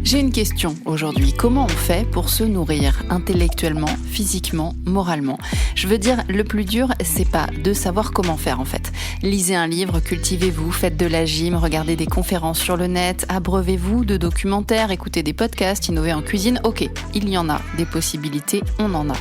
J'ai une question aujourd'hui. Comment on fait pour se nourrir intellectuellement, physiquement, moralement ? Je veux dire, le plus dur, c'est pas de savoir comment faire en fait. Lisez un livre, cultivez-vous, faites de la gym, regardez des conférences sur le net, abreuvez-vous de documentaires, écoutez des podcasts, innovez en cuisine. Ok, il y en a des possibilités, on en a.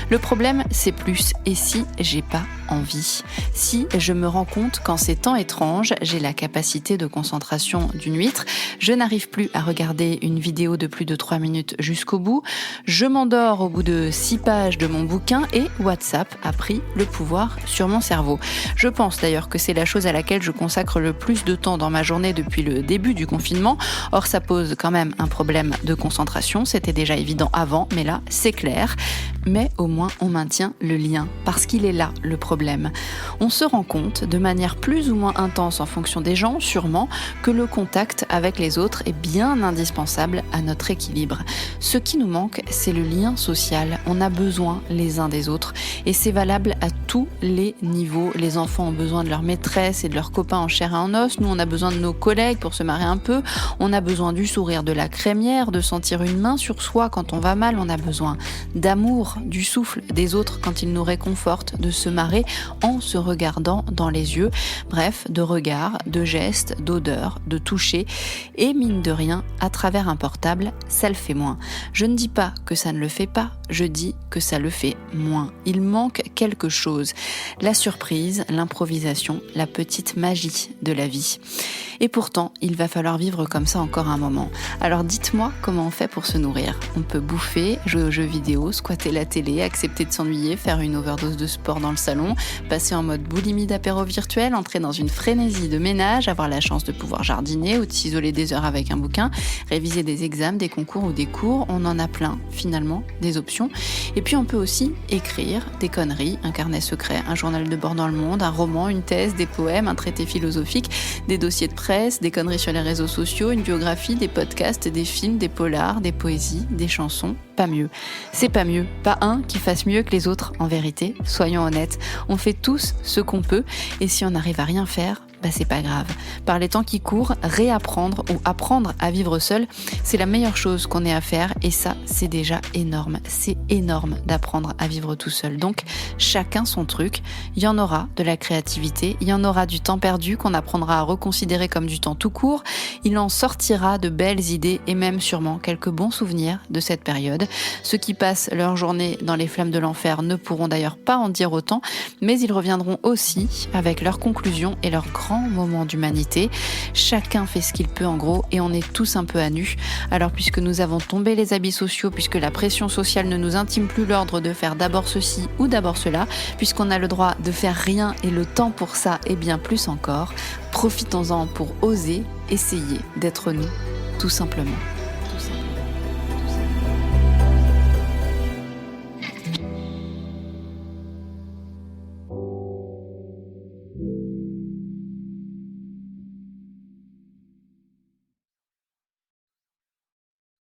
Le problème, c'est plus et si j'ai pas envie. Si je me rends compte qu'en ces temps étranges, j'ai la capacité de concentration d'une huître, je n'arrive plus à regarder une vidéo de plus de 3 minutes jusqu'au bout, je m'endors au bout de 6 pages de mon bouquin et WhatsApp a pris le pouvoir sur mon cerveau. Je pense d'ailleurs que c'est la chose à laquelle je consacre le plus de temps dans ma journée depuis le début du confinement. Or, ça pose quand même un problème de concentration, c'était déjà évident avant, mais là, c'est clair. Mais au moins, on maintient le lien, parce qu'il est là le problème. On se rend compte, de manière plus ou moins intense en fonction des gens, sûrement, que le contact avec les autres est bien indispensable à notre équilibre. Ce qui nous manque, c'est le lien social. On a besoin les uns des autres, et c'est valable à tous les niveaux. Les enfants ont besoin de leur maîtresse et de leurs copains en chair et en os. Nous, on a besoin de nos collègues pour se marrer un peu. On a besoin du sourire de la crémière, de sentir une main sur soi quand on va mal. On a besoin d'amour, du souffle des autres quand ils nous réconfortent, de se marrer en se regardant dans les yeux. Bref, de regards, de gestes, d'odeurs, de toucher. Et mine de rien, à travers un portable, ça le fait moins. Je ne dis pas que ça ne le fait pas, je dis que ça le fait moins. Il manque quelque chose. La surprise, l'improvisation, la petite magie de la vie. Et pourtant, il va falloir vivre comme ça encore un moment. Alors dites-moi comment on fait pour se nourrir. On peut bouffer, jouer aux jeux vidéo, squatter la télé, accepter de s'ennuyer, faire une overdose de sport dans le salon, passer en mode boulimie d'apéro virtuel, entrer dans une frénésie de ménage, avoir la chance de pouvoir jardiner ou de s'isoler des heures avec un bouquin, réviser des examens, des concours ou des cours. On en a plein, finalement, des options. Et puis on peut aussi écrire des conneries, un carnet secret, un journal de bord dans le monde, un roman, une thèse, des poèmes, un traité philosophique, des dossiers de presse, des conneries sur les réseaux sociaux, une biographie, des podcasts, des films, des polars, des poésies, des chansons. Pas mieux. C'est pas mieux. Pas un qui fasse mieux que les autres, en vérité. Soyons honnêtes. On fait tous ce qu'on peut, et si on n'arrive à rien faire, c'est pas grave. Par les temps qui courent, réapprendre ou apprendre à vivre seul, c'est la meilleure chose qu'on ait à faire, et ça, c'est déjà énorme. C'est énorme d'apprendre à vivre tout seul. Donc, chacun son truc. Il y en aura de la créativité, il y en aura du temps perdu qu'on apprendra à reconsidérer comme du temps tout court. Il en sortira de belles idées et même sûrement quelques bons souvenirs de cette période. Ceux qui passent leur journée dans les flammes de l'enfer ne pourront d'ailleurs pas en dire autant, mais ils reviendront aussi avec leurs conclusions et leurs grands moments d'humanité. Chacun fait ce qu'il peut en gros, et on est tous un peu à nu. Alors puisque nous avons tombé les habits sociaux, puisque la pression sociale ne nous intime plus l'ordre de faire d'abord ceci ou d'abord cela, puisqu'on a le droit de faire rien et le temps pour ça et bien plus encore, profitons-en pour oser essayer d'être nous, tout simplement.